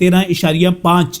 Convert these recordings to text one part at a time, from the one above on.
13.5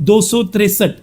263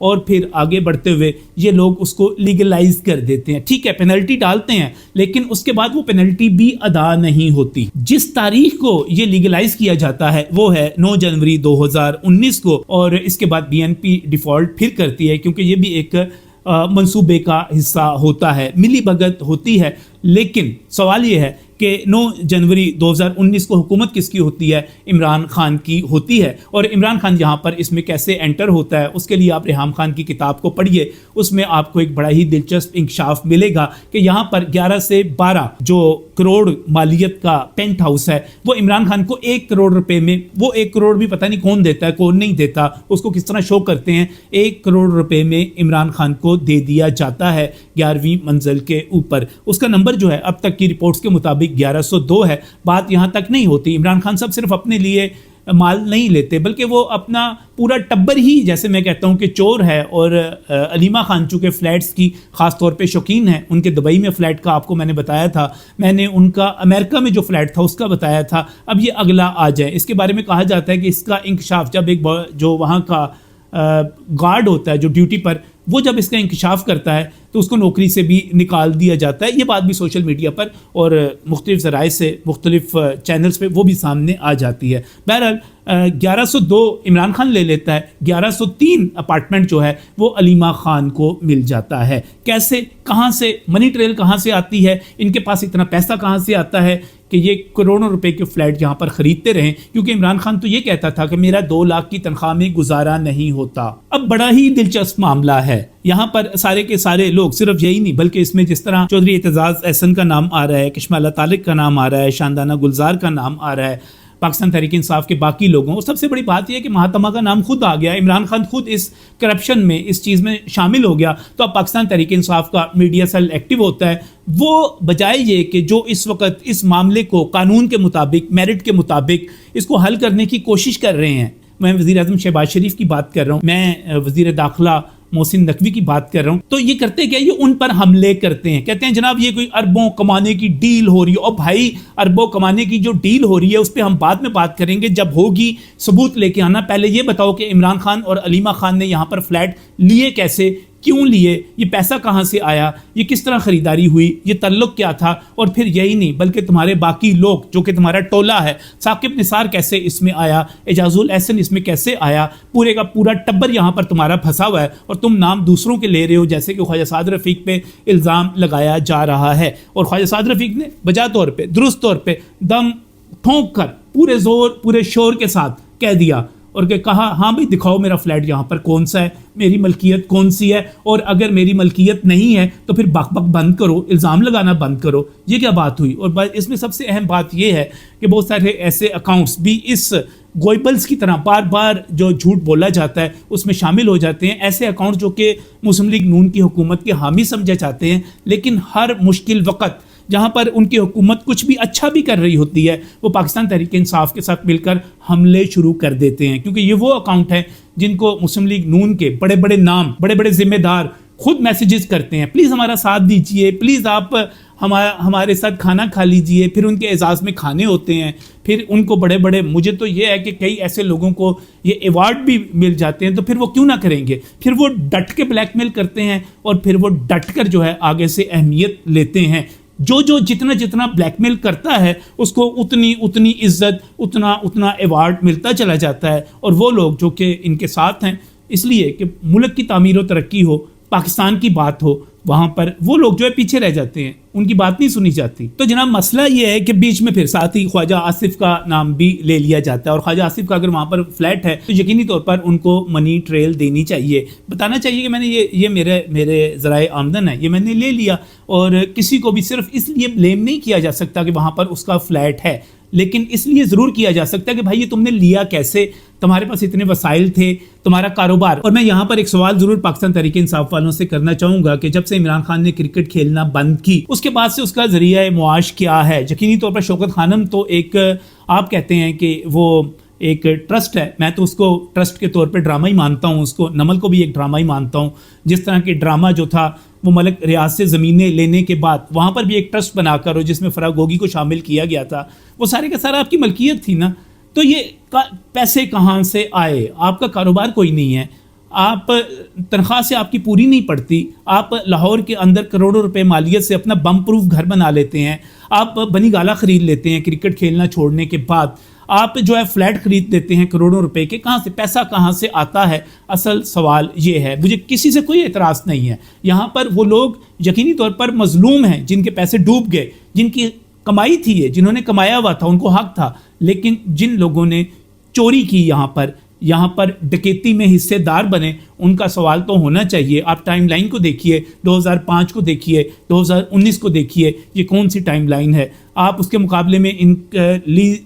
اور پھر آگے بڑھتے ہوئے یہ لوگ اس کو لیگلائز کر دیتے ہیں. ٹھیک ہے پینلٹی ڈالتے ہیں لیکن اس کے بعد وہ پینلٹی بھی ادا نہیں ہوتی. جس تاریخ کو یہ لیگلائز کیا جاتا ہے وہ ہے 9 جنوری 2019 کو, اور اس کے بعد بی این پی ڈیفالٹ پھر کرتی ہے کیونکہ یہ بھی ایک منصوبے کا حصہ ہوتا ہے, ملی بھگت ہوتی ہے. لیکن سوال یہ ہے کہ 9 جنوری 2019 کو حکومت کس کی ہوتی ہے؟ عمران خان کی ہوتی ہے. اور عمران خان یہاں پر اس میں کیسے انٹر ہوتا ہے اس کے لیے آپ ریحام خان کی کتاب کو پڑھیے, اس میں آپ کو ایک بڑا ہی دلچسپ انکشاف ملے گا کہ یہاں پر 11 سے 12 جو کروڑ مالیت کا پینٹ ہاؤس ہے وہ عمران خان کو 1 کروڑ روپے میں, وہ 1 کروڑ بھی پتہ نہیں کون دیتا ہے کون نہیں دیتا, اس کو کس طرح شو کرتے ہیں, 1 کروڑ روپے میں عمران خان کو دے دیا جاتا ہے 11ویں منزل کے اوپر. اس کا نمبر جو ہے اب تک کی رپورٹس کے مطابق 1102 ہے. بات یہاں تک نہیں ہوتی, عمران خان صاحب صرف اپنے لیے مال نہیں لیتے بلکہ وہ اپنا پورا ٹبر ہی, جیسے میں کہتا ہوں کہ چور ہے. اور علیمہ خان چونکہ فلیٹس کی خاص طور پہ شوقین ہیں, ان کے دبئی میں فلیٹ کا آپ کو میں نے بتایا تھا, میں نے ان کا امریکہ میں جو فلیٹ تھا اس کا بتایا تھا. اب یہ اگلا آ جائے, اس کے بارے میں کہا جاتا ہے کہ اس کا انکشاف جب ایک جو وہاں کا گارڈ ہوتا ہے جو ڈیوٹی پر, وہ جب اس کا انکشاف کرتا ہے تو اس کو نوکری سے بھی نکال دیا جاتا ہے. یہ بات بھی سوشل میڈیا پر اور مختلف ذرائع سے مختلف چینلز پہ وہ بھی سامنے آ جاتی ہے. بہرحال 1102 عمران خان لے لیتا ہے, 1103 اپارٹمنٹ جو ہے وہ علیمہ خان کو مل جاتا ہے. کیسے, کہاں سے منی ٹریل کہاں سے آتی ہے, ان کے پاس اتنا پیسہ کہاں سے آتا ہے کہ یہ کروڑوں روپے کے فلیٹ یہاں پر خریدتے رہیں, کیونکہ عمران خان تو یہ کہتا تھا کہ میرا 2 لاکھ کی تنخواہ میں گزارا نہیں ہوتا. اب بڑا ہی دلچسپ معاملہ ہے یہاں پر, سارے کے سارے لوگ, صرف یہی نہیں بلکہ اس میں جس طرح چودھری اعتزاز احسن کا نام آ رہا ہے, کشمالہ طالق کا نام آ رہا ہے, شاندانہ گلزار کا نام آ رہا ہے, پاکستان تحریک انصاف کے باقی لوگوں, اور سب سے بڑی بات یہ ہے کہ مہاتما کا نام خود آ گیا, عمران خان خود اس کرپشن میں, اس چیز میں شامل ہو گیا. تو اب پاکستان تحریک انصاف کا میڈیا سیل ایکٹیو ہوتا ہے, وہ بجائے یہ کہ جو اس وقت اس معاملے کو قانون کے مطابق, میرٹ کے مطابق اس کو حل کرنے کی کوشش کر رہے ہیں, میں وزیر اعظم شہباز شریف کی بات کر رہا ہوں, میں وزیر داخلہ محسن نقوی کی بات کر رہا ہوں, تو یہ کرتے کیا, یہ ان پر حملے کرتے ہیں, کہتے ہیں جناب یہ کوئی اربوں کمانے کی ڈیل ہو رہی ہے. اور بھائی اربوں کمانے کی جو ڈیل ہو رہی ہے اس پہ ہم بعد میں بات کریں گے جب ہوگی, ثبوت لے کے آنا. پہلے یہ بتاؤ کہ عمران خان اور علیمہ خان نے یہاں پر فلیٹ لیے کیسے, کیوں لیے, یہ پیسہ کہاں سے آیا, یہ کس طرح خریداری ہوئی, یہ تعلق کیا تھا. اور پھر یہی نہیں بلکہ تمہارے باقی لوگ جو کہ تمہارا ٹولہ ہے, ثاقب نثار کیسے اس میں آیا, اعجاز الاحسن اس میں کیسے آیا, پورے کا پورا ٹبر یہاں پر تمہارا پھنسا ہوا ہے اور تم نام دوسروں کے لے رہے ہو, جیسے کہ خواجہ سعد رفیق پہ الزام لگایا جا رہا ہے. اور خواجہ سعد رفیق نے بجا طور پہ, درست طور پہ دم ٹھونک کر پورے زور پورے شور کے ساتھ کہہ دیا اور کہ کہا ہاں بھائی دکھاؤ میرا فلیٹ یہاں پر کون سا ہے, میری ملکیت کون سی ہے, اور اگر میری ملکیت نہیں ہے تو پھر بک بک بند کرو, الزام لگانا بند کرو. یہ کیا بات ہوئی؟ اور اس میں سب سے اہم بات یہ ہے کہ بہت سارے ایسے اکاؤنٹس بھی اس گوئبلز کی طرح بار بار جو جھوٹ بولا جاتا ہے اس میں شامل ہو جاتے ہیں. ایسے اکاؤنٹ جو کہ مسلم لیگ نون کی حکومت کے حامی سمجھے جاتے ہیں, لیکن ہر مشکل وقت جہاں پر ان کی حکومت کچھ بھی اچھا بھی کر رہی ہوتی ہے وہ پاکستان تحریک انصاف کے ساتھ مل کر حملے شروع کر دیتے ہیں, کیونکہ یہ وہ اکاؤنٹ ہیں جن کو مسلم لیگ نون کے بڑے بڑے نام, بڑے بڑے ذمہ دار خود میسیجز کرتے ہیں, پلیز ہمارا ساتھ دیجئے, پلیز آپ ہمارے ساتھ کھانا کھا لیجئے. پھر ان کے اعزاز میں کھانے ہوتے ہیں, پھر ان کو بڑے بڑے, مجھے تو یہ ہے کہ کئی ایسے لوگوں کو یہ ایوارڈ بھی مل جاتے ہیں, تو پھر وہ کیوں نہ کریں گے, پھر وہ ڈٹ کے بلیک میل کرتے ہیں اور پھر وہ ڈٹ کر جو ہے آگے سے اہمیت لیتے ہیں. جو جتنا بلیک میل کرتا ہے اس کو اتنی عزت, اتنا ایوارڈ ملتا چلا جاتا ہے. اور وہ لوگ جو کہ ان کے ساتھ ہیں اس لیے کہ ملک کی تعمیر و ترقی ہو, پاکستان کی بات ہو, وہاں پر وہ لوگ جو ہے پیچھے رہ جاتے ہیں, ان کی بات نہیں سنی جاتی. تو جناب مسئلہ یہ ہے کہ بیچ میں پھر ساتھ ہی خواجہ آصف کا نام بھی لے لیا جاتا ہے, اور خواجہ آصف کا اگر وہاں پر فلیٹ ہے تو یقینی طور پر ان کو منی ٹریل دینی چاہیے, بتانا چاہیے کہ میں نے یہ میرے ذرائع آمدن ہے, یہ میں نے لے لیا. اور کسی کو بھی صرف اس لیے بلیم نہیں کیا جا سکتا کہ وہاں پر اس کا فلیٹ ہے, لیکن اس لیے ضرور کیا جا سکتا ہے کہ بھائی یہ تم نے لیا کیسے, تمہارے پاس اتنے وسائل تھے, تمہارا کاروبار. اور میں یہاں پر ایک سوال ضرور پاکستان تحریک انصاف والوں سے کرنا چاہوں گا کہ جب سے عمران خان نے کرکٹ کھیلنا بند کی اس کے بعد سے اس کا ذریعہ معاش کیا ہے؟ یقینی طور پر شوکت خانم تو ایک, آپ کہتے ہیں کہ وہ ایک ٹرسٹ ہے, میں تو اس کو ٹرسٹ کے طور پہ ڈرامہ ہی مانتا ہوں, اس کو نمل کو بھی ایک ڈرامہ ہی مانتا ہوں. جس طرح کہ ڈرامہ جو تھا وہ ملک ریاض سے زمینیں لینے کے بعد وہاں پر بھی ایک ٹرسٹ بنا کر ہو جس میں فراغ گوگی کو شامل کیا گیا تھا, وہ سارے کا سارا آپ کی ملکیت تھی نا. تو یہ پیسے کہاں سے آئے؟ آپ کا کاروبار کوئی نہیں ہے, آپ تنخواہ سے آپ کی پوری نہیں پڑتی، آپ لاہور کے اندر کروڑوں روپے مالیت سے اپنا بم پروف گھر بنا لیتے ہیں، آپ بنی گالا خرید لیتے ہیں کرکٹ کھیلنا چھوڑنے کے بعد، آپ جو ہے فلیٹ خرید دیتے ہیں کروڑوں روپے کے، کہاں سے پیسہ کہاں سے آتا ہے؟ اصل سوال یہ ہے، مجھے کسی سے کوئی اعتراض نہیں ہے، یہاں پر وہ لوگ یقینی طور پر مظلوم ہیں جن کے پیسے ڈوب گئے، جن کی کمائی تھی ہے، جنہوں نے کمایا ہوا تھا، ان کو حق تھا، لیکن جن لوگوں نے چوری کی یہاں پر ڈکیتی میں حصے دار بنے، ان کا سوال تو ہونا چاہیے۔ آپ ٹائم لائن کو دیکھیے، 2005 کو دیکھیے، 2019 کو دیکھیے، یہ کون سی ٹائم لائن ہے؟ آپ اس کے مقابلے میں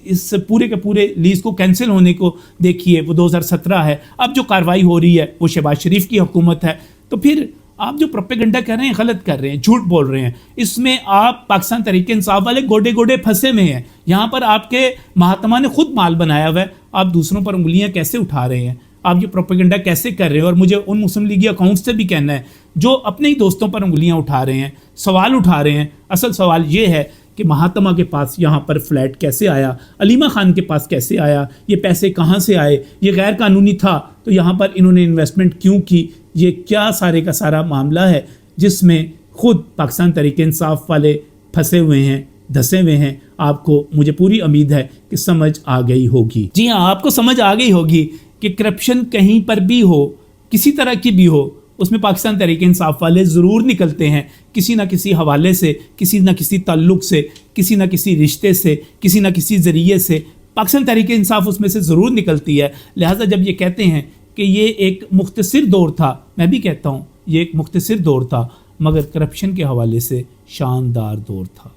اس پورے کے پورے لیز کو کینسل ہونے کو دیکھیے، وہ 2017 ہے۔ اب جو کارروائی ہو رہی ہے وہ شہباز شریف کی حکومت ہے، تو پھر آپ جو پروپیگنڈا کر رہے ہیں غلط کر رہے ہیں، جھوٹ بول رہے ہیں، اس میں آپ پاکستان تحریک انصاف والے گوڈے گوڈے پھنسے میں ہیں۔ یہاں پر آپ کے مہاتما نے خود مال بنایا ہوا ہے، آپ دوسروں پر انگلیاں کیسے اٹھا رہے ہیں؟ آپ یہ پروپیگنڈا کیسے کر رہے ہیں؟ اور مجھے ان مسلم لیگی اکاؤنٹ سے بھی کہنا ہے جو اپنے ہی دوستوں پر انگلیاں اٹھا رہے ہیں، سوال اٹھا رہے ہیں۔ اصل سوال یہ ہے کہ مہاتما کے پاس یہاں پر فلیٹ کیسے آیا، علیمہ خان کے پاس کیسے آیا، یہ پیسے کہاں سے آئے، یہ غیر قانونی تھا تو یہاں پر انہوں نے انویسٹمنٹ کیوں کی؟ یہ کیا سارے کا سارا معاملہ ہے جس میں خود پاکستان تحریک انصاف والے پھنسے ہوئے ہیں، دھسے ہوئے ہیں؟ آپ کو، مجھے پوری امید ہے کہ سمجھ آ گئی ہوگی۔ جی ہاں، آپ کو سمجھ آ گئی ہوگی کہ کرپشن کہیں پر بھی ہو، کسی طرح کی بھی ہو، اس میں پاکستان تحریک انصاف والے ضرور نکلتے ہیں، کسی نہ کسی حوالے سے، کسی نہ کسی تعلق سے، کسی نہ کسی رشتے سے، کسی نہ کسی ذریعے سے پاکستان تحریک انصاف اس میں سے ضرور نکلتی ہے۔ لہٰذا جب یہ کہتے ہیں کہ یہ ایک مختصر دور تھا، میں بھی کہتا ہوں یہ ایک مختصر دور تھا، مگر کرپشن کے حوالے سے شاندار دور تھا۔